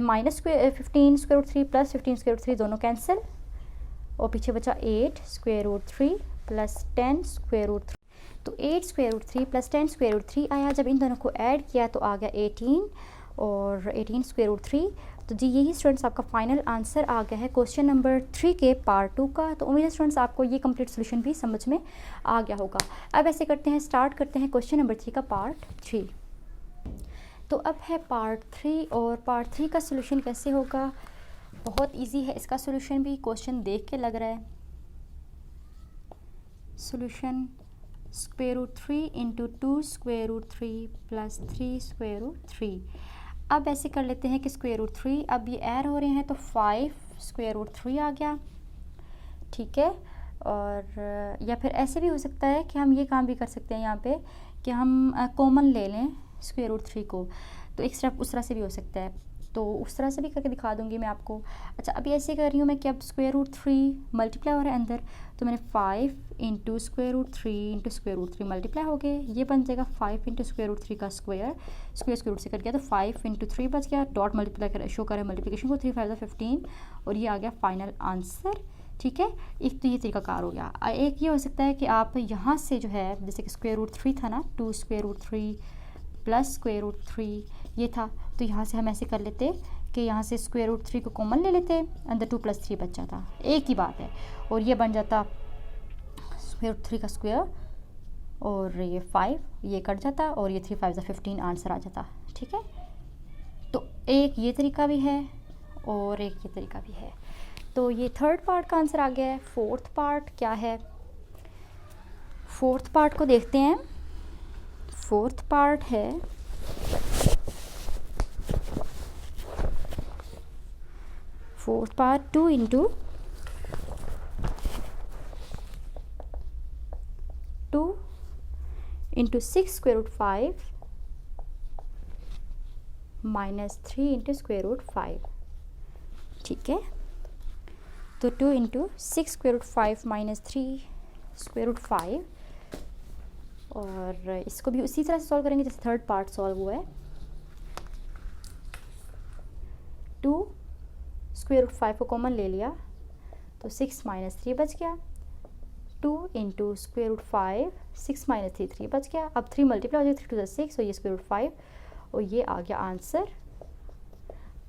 minus 15 square root 3 plus 15 square root 3 दोनों कैंसिल, और पीछे बचा 8 square root 3 plus 10 square root 3। तो 8 square root 3 plus 10 square root 3 आया। जब इन दोनों को ऐड किया तो आ गया 18 और 18 स्क्वायर रूट 3। तो जी यही स्टूडेंट्स आपका फाइनल आंसर आ गया है क्वेश्चन नंबर 3 के पार्ट 2 का। तो उम्मीद है स्टूडेंट्स आपको ये कंप्लीट सोल्यूशन भी समझ में आ गया होगा। अब ऐसे करते हैं, स्टार्ट करते हैं क्वेश्चन नंबर 3 का पार्ट 3। तो अब है पार्ट 3, और पार्ट 3 का सोल्यूशन कैसे होगा, बहुत इजी है इसका सोल्यूशन भी, क्वेश्चन देख के लग रहा है। Solution square root 3 into 2 square root 3 plus 3 square root 3। अब ऐसे कर लेते हैं कि स्क्वायर रूट 3 अब ये ऐड हो रहे हैं तो 5 स्क्वायर रूट 3 आ गया, ठीक है। और या फिर ऐसे भी हो सकता है कि हम ये काम भी कर सकते हैं यहाँ पे कि हम कॉमन ले लें स्क्वायर रूट 3 को, तो एक स्टेप उस तरह से भी हो सकता है, तो उस तरह से भी करके दिखा दूंगी मैं आपको। अच्छा, अभी ऐसे कर रही हूँ मैं कि अब स्क्वायर रूट 3 मल्टीप्लाई हो रहा है अंदर, तो मैंने 5 into square root 3 into square root 3 multiply हो गए, ये बन जाएगा 5 इंटू स्क्वायर रूट 3 का स्क्वायर रूट से कट गया तो 5 इंटू 3 बच गया, डॉट मल्टीप्लाई कर शो करें मल्टीप्लिकेशन को, 3 5 15 और ये आ गया फाइनल आंसर, ठीक है। एक तो ये तरीका कार हो गया। एक ये हो सकता है कि आप यहाँ से जो है, जैसे कि स्क्वायर रूट 3 था ना, 2 square root 3 plus square root 3 ये था, तो यहाँ से हम ऐसे कर लेते कि यहाँ से स्क्वायर रूट 3 को कॉमन ले लेते, अंदर 2 + 3 बच जाता, एक ही बात है, और ये बन जाता स्क्वायर रूट 3 का स्क्वायर, और ये 5 ये कट जाता, और ये 3 5 15 आंसर आ जाता, ठीक है। तो एक ये तरीका भी है और एक ये तरीका भी है। तो ये थर्ड पार्ट का आंसर आ गया है। फोर्थ पार्ट क्या है, फोर्थ पार्ट को देखते हैं। फोर्थ पार्ट है fourth part 2 into 2 into 6 square root 5 -3 into square root 5, ठीक है। तो 2 into 6 square root 5 -3 square root 5, और इसको भी उसी तरह से सॉल्व करेंगे जैसे थर्ड पार्ट सॉल्व हुआ है। 2 स्क्वायर रूट 5 को कॉमन ले लिया तो 6 -3 बच गया, 2 इंटू स्क्वायर रूट 5 6 -3 3 बच गया। अब 3 मल्टीप्लाई हो जाए, 3 2 6, और ये स्क्वायर रूट 5, और ये आ गया आंसर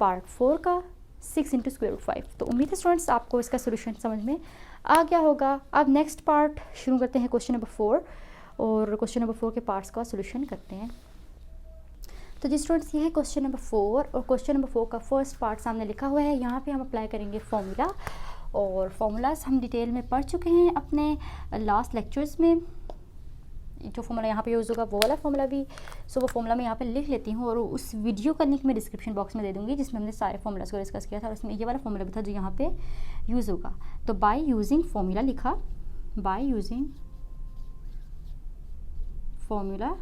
पार्ट 4 का 6 इंटू स्क्वायर रूट 5। तो उम्मीद है स्टूडेंट्स आपको इसका सोल्यूशन समझ में आ गया होगा। अब नेक्स्ट पार्ट शुरू करते हैं क्वेश्चन नंबर 4, और क्वेश्चन नंबर 4 के पार्ट्स का सोल्यूशन करते हैं। तो जी स्टूडेंट्स, ये है क्वेश्चन नंबर 4, और क्वेश्चन नंबर 4 का फर्स्ट पार्ट सामने लिखा हुआ है। यहाँ पे हम अप्लाई करेंगे फॉर्मूला, और फार्मूलाज हम डिटेल में पढ़ चुके हैं अपने लास्ट लेक्चर्स में। जो फॉर्मूला यहाँ पे यूज़ होगा वो वाला फॉर्मूला भी, सो वो फॉर्मूला मैं यहाँ पे लिख लेती हूँ, और उस वीडियो का लिंक मैं डिस्क्रिप्शन बॉक्स में दे दूँगी जिसमें हमने सारे फॉर्मूलाज को डिस्कस किया था, और उसमें ये वाला फॉर्मूला भी था जो यहाँ पे यूज़ होगा। तो बाय यूजिंग फॉर्मूला लिखा, by using formula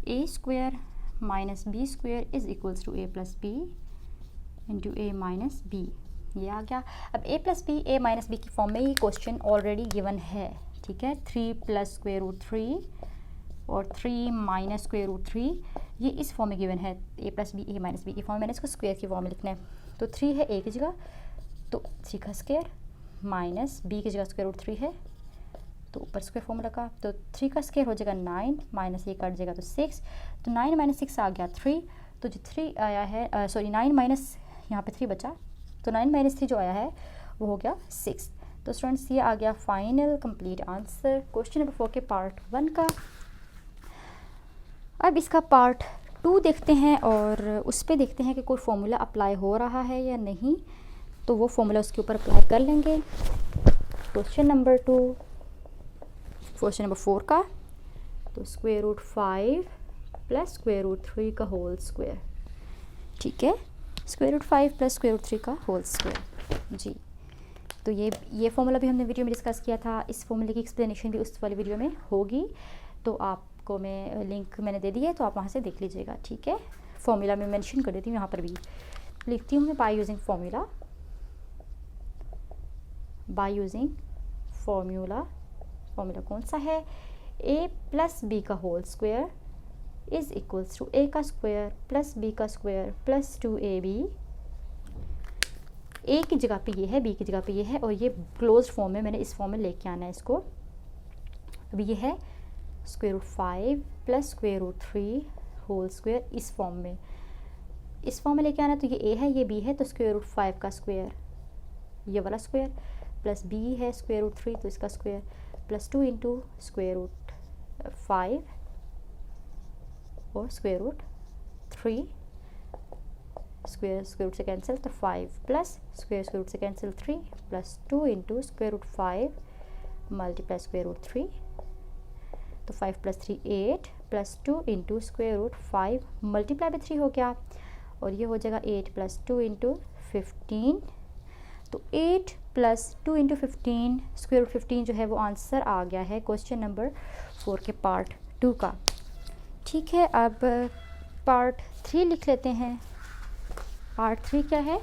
a square minus B square is equals to a plus B into a minus B, ये आ गया। अब a plus B, a minus B की फॉर्म में ये क्वेश्चन ऑलरेडी गिवन है, ठीक है। 3 प्लस स्क्वायर रूट 3 और 3 माइनस स्क्वायर रूट 3, ये इस फॉर्म में गिवन है, a plus B A minus B की फॉर्म, मैंने इसको स्क्वायर की फॉर्म में लिखना है। तो 3 है a की जगह, तो 3 का स्क्वायर, माइनस b की जगह स्क्वायर रूट 3 है, तो ऊपर स्क्वायर फॉर्मूला का, तो 3 का स्क्वायर हो जाएगा 9, माइनस ये कट जाएगा तो 6, तो 9 माइनस 6 आ गया 3, तो जो 3 आया है, सॉरी 9 माइनस यहाँ पे 3 बचा, तो 9 माइनस 3 जो आया है वो हो गया 6। तो स्टूडेंट्स ये आ गया final complete answer question number 4 के पार्ट 1 का। अब इसका पार्ट 2 देखते हैं और उस पर देखते हैं कि कोई फॉर्मूला अप्लाई हो रहा है या नहीं, तो वो फॉर्मूला उसके ऊपर अप्लाई कर लेंगे। क्वेश्चन नंबर 2, क्वेश्चन नंबर 4 का, तो square root 5 plus square root 3 का होल स्क्वायर, ठीक है, square root 5 plus square root 3 का होल स्क्वायर जी। तो ये फॉर्मूला भी हमने वीडियो में डिस्कस किया था, इस फॉर्मूले की एक्सप्लेनेशन भी उस वाली वीडियो में होगी, तो आपको मैं लिंक मैंने दे दी है, तो आप वहाँ से देख लीजिएगा, ठीक है। फॉर्मूला में मेंशन कर देती हूँ, यहाँ पर भी लिखती हूँ मैं, by using formula, by using formula कौन सा है, a प्लस बी का whole square is equals to a का स्क्वायर प्लस b का स्क्वायर प्लस 2ab, a की जगह पे ये है, b की जगह पे ये है, और ये क्लोज्ड फॉर्म में मैंने इस फॉर्म में लेके आना है इसको। अभी ये है square root 5 plus square root 3 whole square, इस फॉर्म में लेके आना है, तो ये a है, ये b है, तो स्क्वायर रूट 5 का स्क्वायर, ये वाला स्क्वायर, प्लस b है स्क्वायर रूट 3, तो इसका square, plus 2 into square root 5 और स्क्वायर रूट 3, स्क्वायर रूट से कैंसिल, तो 5 प्लस स्क्वायर रूट से cancel 3 plus 2 into square root 5 multiply square root 3, तो 5 plus 3 8 plus 2 into square root 5 multiply by 3 हो गया, और ये हो जाएगा 8 प्लस 2 इंटू 15, तो 8 प्लस 2 इंटू 15 स्क्वायर रूट 15 जो है वो आंसर आ गया है क्वेश्चन नंबर 4 के पार्ट 2 का, ठीक है। अब पार्ट 3 लिख लेते हैं। पार्ट 3 क्या है,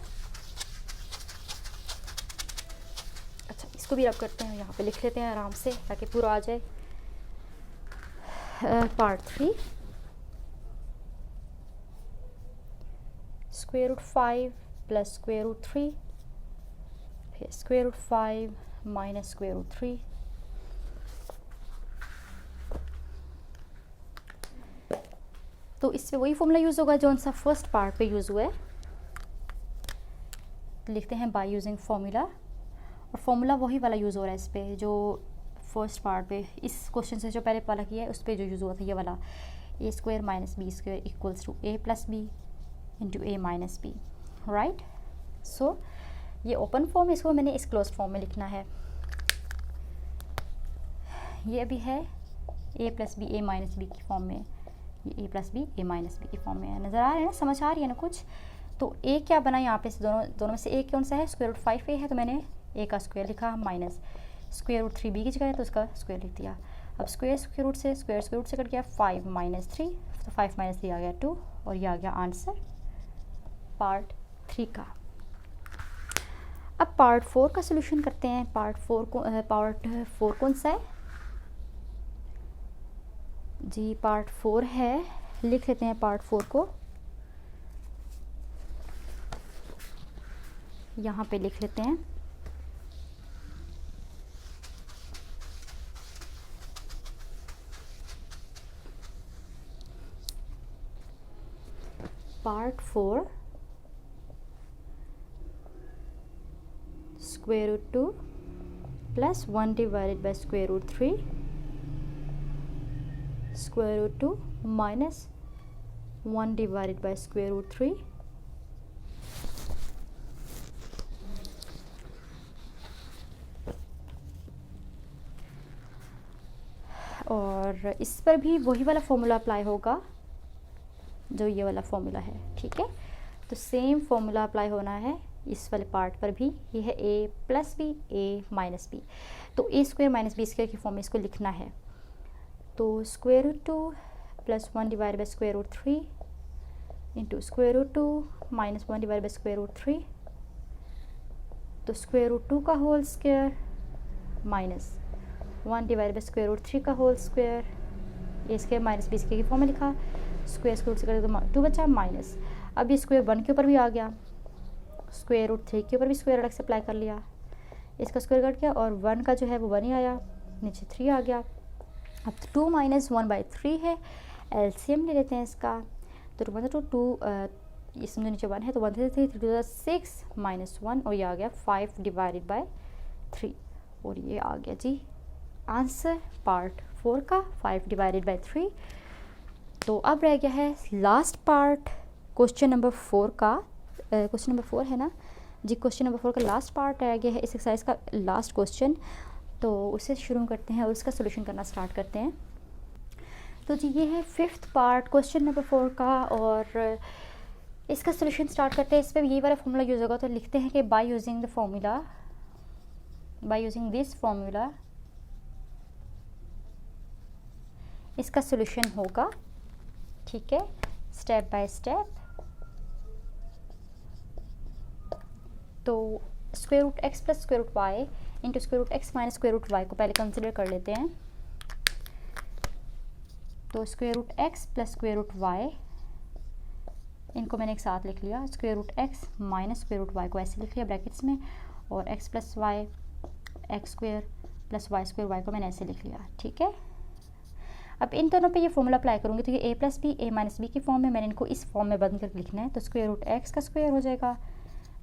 अच्छा इसको भी रब करते हैं, यहाँ पे लिख लेते हैं आराम से ताकि पूरा आ जाए। Part 3, square root 5 plus square root 3, फिर square root 5 minus square root 3, तो इससे वही फॉर्मूला यूज़ होगा जो सा फर्स्ट पार्ट पे यूज़ हुआ है। तो लिखते हैं बाय यूजिंग फॉर्मूला, और फॉर्मूला वही वाला यूज़ हो रहा है इस पे जो फर्स्ट पार्ट पे, इस क्वेश्चन से जो पहले वाला किया है उस पर जो यूज़ हुआ था, ये वाला, a square minus B square equals to a plus B into a minus B, right. So ये ओपन फॉर्म, इसको मैंने इस क्लोज फॉर्म में लिखना है। ये भी है a plus B A minus B की फॉर्म में, ये a plus B A minus B की फॉर्म में है, नज़र आ रहा है ना, समझ आ रही है ना कुछ। तो a क्या बना यहाँ पे, दोनों में से a कौन सा है, स्क्वायर रूट 5a है, तो मैंने a का स्क्वायर लिखा, माइनस स्क्वायर रूट 3b की जगह है तो उसका स्क्वायर लिख दिया। अब स्क्वायर रूट से कट गया 5 माइनस 3, तो 5 माइनस 3 आ गया 2, और ये आ गया आंसर पार्ट 3 का। अब पार्ट 4 का सोल्यूशन करते हैं। पार्ट 4 कौन सा है जी, पार्ट 4 है, लिख लेते हैं पार्ट 4 को, यहाँ पे लिख लेते हैं। Part 4 square root 2 plus 1 divided by square root 3 square root 2 minus 1 divided by square root 3 और इस पर भी वही वाला फॉर्मूला अप्लाई होगा जो ये वाला फॉर्मूला है, ठीक है। तो सेम फॉर्मूला अप्लाई होना है इस वाले पार्ट पर भी। ये है a plus B A minus b, तो a square minus B square की फॉर्म में इसको लिखना है। तो square root 2 plus 1 divide by square root 3 into square root 2 minus 1 divide by square root 3, तो स्क्वायर रूट 2 का whole square minus 1 divide by square root 3 का whole square, a square minus B square की form में लिखा, square root से करें तो 2 बचा माइनस, अब ये स्क्वायर 1 के ऊपर भी आ गया, स्क्वायर रूट 3 के ऊपर भी स्क्वायर अलग से अप्लाई कर लिया, इसका स्क्वायर कट गया और 1 का जो है वो 1 ही आया, नीचे 3 आ गया। अब 2 माइनस 1/3 है, एलसीएम ले लेते हैं इसका, तो 2 इसमें नीचे 1 है तो 1 3 3 2 6 माइनस 1 और ये आ गया 5 डिवाइडेड बाई 3 और ये आ गया जी आंसर पार्ट 4 का 5 डिवाइडेड बाई 3। तो अब रह गया है लास्ट पार्ट क्वेश्चन नंबर 4 का, क्वेश्चन नंबर 4 है ना जी, क्वेश्चन नंबर 4 का लास्ट पार्ट रह गया है इस एक्सरसाइज का लास्ट क्वेश्चन, तो उसे शुरू करते हैं और उसका सोल्यूशन करना स्टार्ट करते हैं। तो जी ये है 5th पार्ट क्वेश्चन नंबर 4 का और इसका सोल्यूशन स्टार्ट करते हैं। इस पर यही वाला फॉर्मूला यूज़ होगा, तो लिखते हैं कि by using the formula, by using this formula इसका सोल्यूशन होगा, ठीक है, स्टेप बाय स्टेप। तो square root x plus square root y into square root x minus square root y को पहले कंसिडर कर लेते हैं। तो square root x plus square root y, इनको मैंने एक साथ लिख लिया, square root x minus square root y को ऐसे लिख लिया ब्रैकेट्स में, और x plus y x square plus y square y को मैंने ऐसे लिख लिया, ठीक है। अब इन दोनों पे ये फॉर्मूला अप्लाई करूँगी तो ये ए प्लस बी ए माइनस बी की फॉर्म में, मैंने इनको इस फॉर्म में बदल कर लिखना है। तो स्क्वायर रूट एक्स का स्क्वायर हो जाएगा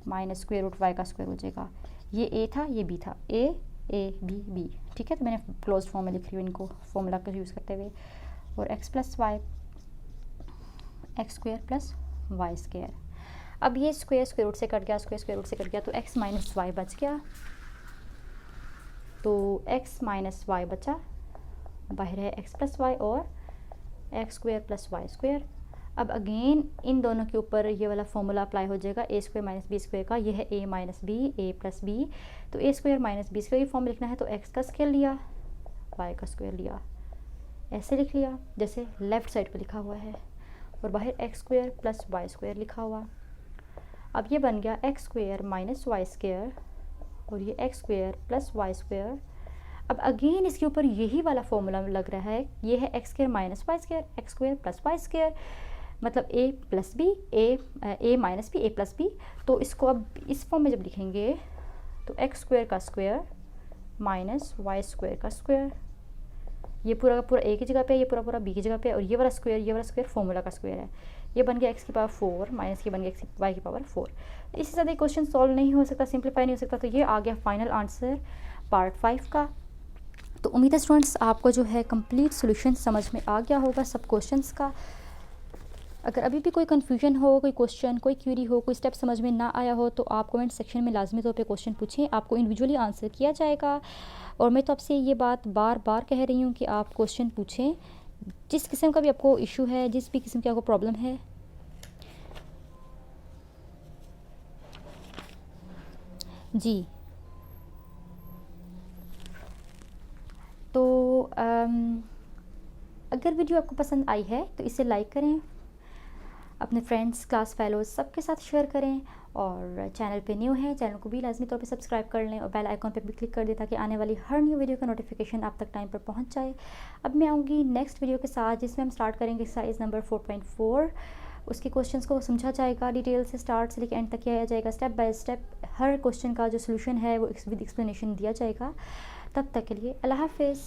माइनस स्क्वायर रूट वाई का स्क्वायर हो जाएगा, ये ए था ये बी था, ए ए बी बी, ठीक है। तो मैंने क्लोज फॉर्म में लिख रही हूँ इनको फॉर्मूला का यूज़ करते हुए, और x plus y x square plus y square. अब ये स्क्वायर स्क्वायर रूट से कट गया, स्क्वायर स्क्वायर रूट से कट गया, तो एक्स माइनस वाई बच गया, तो एक्स माइनस वाई बचा, बाहर है एक्स प्लस वाई और x square plus y square. अब अगेन इन दोनों के ऊपर ये वाला फॉर्मूला अप्लाई हो जाएगा, a square minus B square का, ये है a minus b a plus b, तो a square minus B square की फॉर्म लिखना है, तो एक्स का स्क्वायर लिया वाई का स्क्वायर लिया, ऐसे लिख लिया जैसे लेफ़्ट साइड पे लिखा हुआ है, और बाहर x square plus y square लिखा हुआ। अब ये बन गया x square minus y square और ये x square plus y square. अब अगेन इसके ऊपर यही वाला फॉर्मूला लग रहा है, ये है x square minus y square x square plus y square, मतलब a plus B A minus b a plus b. तो इसको अब इस फॉर्म में जब लिखेंगे तो एक्स स्क्वायर का स्क्वायर माइनस वाई स्क्वायर का स्क्वायर, ये पूरा का पूरा ए की जगह पे, ये पूरा पूरा बी की जगह पे, और ये वाला स्क्वायर फॉर्मूला का स्क्वायर है, ये बन गया एक्स की पावर 4 माइनस ये बन गया एक्स वाई की पावर 4। इससे ज़्यादा क्वेश्चन सॉल्व नहीं हो सकता, सिंप्लीफाई नहीं हो सकता। तो ये आ गया फाइनल आंसर पार्ट 5 का। तो उम्मीद है स्टूडेंट्स आपको जो है कंप्लीट सॉल्यूशन समझ में आ गया होगा सब क्वेश्चंस का। अगर अभी भी कोई कन्फ्यूजन हो, कोई क्वेश्चन कोई क्यूरी हो, कोई स्टेप समझ में ना आया हो, तो आप कमेंट सेक्शन में लाजमी तौर पे क्वेश्चन पूछें, आपको इंडिविजुअली आंसर किया जाएगा। और मैं तो आपसे ये बात बार बार कह रही हूँ कि आप क्वेश्चन पूछें, जिस किस्म का भी आपको इशू है, जिस भी किस्म की आपको प्रॉब्लम है। जी तो अगर वीडियो आपको पसंद आई है तो इसे लाइक करें, अपने फ्रेंड्स क्लास फेलोज सबके साथ शेयर करें, और चैनल पे न्यू है चैनल को भी लाजमी तौर पे सब्सक्राइब कर लें और बेल आइकॉन पे भी क्लिक कर दें ताकि आने वाली हर न्यू वीडियो का नोटिफिकेशन आप तक टाइम पर पहुंच जाए। अब मैं आऊँगी नेक्स्ट वीडियो के साथ जिसमें हम स्टार्ट करेंगे एक्सरसाइज नंबर 4.4। उसके क्वेश्चंस को समझा जाएगा, डिटेल से स्टार्ट से लेकर एंड तक किया जाएगा, step by step her question का जो सोल्यूशन है वो विद एक्सप्लेनेशन दिया जाएगा। तब तक के लिए अल्लाह हाफिज़।